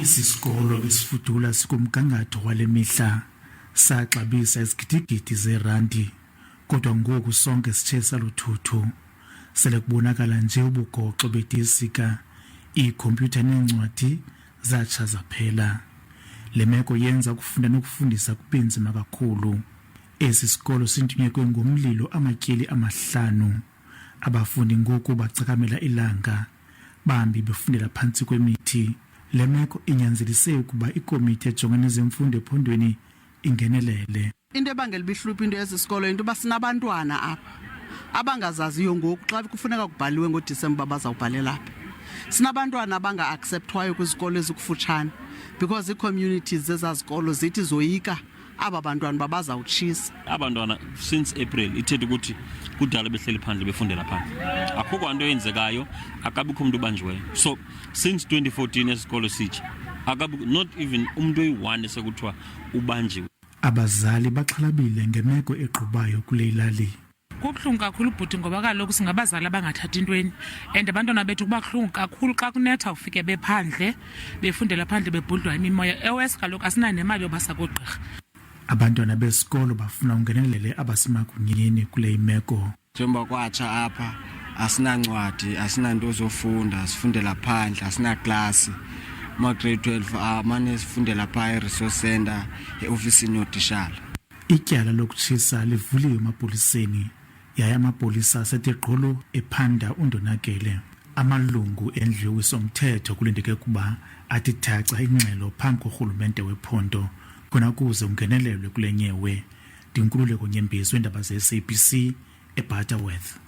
Isikolo besifudula sikumgangatho wale mihla saxabisa izigidigidi zeerandi, kodwa ngoku sonke sithe saluthuthu. Sele kubonakala nje ubugoxo bedesika, iikhompyutha neencwadi zatsha zaphela. Le meko yenza ukufunda nokufundisa kube nzima kakhulu. Esi sikolo sintunyekwe ngomlilo amatyeli amahlanu. Abafundi ngoku bacakamela ilanga, bahambi befundela phantsi kwemithi. Le meko inyanzelise ukuba ikomiti ejongene nezemfundo ephondweni ingenelele. Into ebangela ibihlupha into yesi sikolo into yoba sinabantwana apha abangazaziyo ngoku xa kufuneka kubhaliwe ngoDisemba bazawubhalela phi. Sinabantwana abanga-acceptwayo kwizikolo ezikufutshane because ii-communities zezazikolo zithi zoyika aba bantwana babazawutshisa. Abantwana since April ithethe ukuthi kudala behleli phandle befundela phandle. Akho kwanto yenzekayo, akabikho umuntu ubanjiweyo. So since 2014 esikolo sitsha not even umuntu oyi-1 esekuthiwa ubanjiwe. Abazali baxhalabile ngemeko egqubayo kule ilali. Kubuhlungu kakhulu bhuti ngoba kaloku singabazali abangathathi intweni, and abantwana bethu kuba buhlungu kakhulu xa kunetha ufike bephandle befundela phandle bebhudlwa imimoya. Ewesi kaloku asinayo nemali yobasa koogqirha. Abantwana besikolo bafuna ungenelele abasemagunyeni kule imeko. Njengoba kwatsha apha asinancwadi, asinanto zofunda, sifundela phandle, asinaklasi. Ma-grade 12 amane sifundela phaa e-resource center e-ofisini yotitshala. Ityala lokutshisa livuliwe emapoliseni, yaye amapolisa asethe gqolo ephanda undonakele. Amalungu endlu yowiso-mthetho kulindeke ukuba athi thaca ingxelo phambi korhulumente wephondo khona kuze ungenelelwe kule nyewe. Ndinkululeko Nyembezi weendaba ze-SABC eButterworth.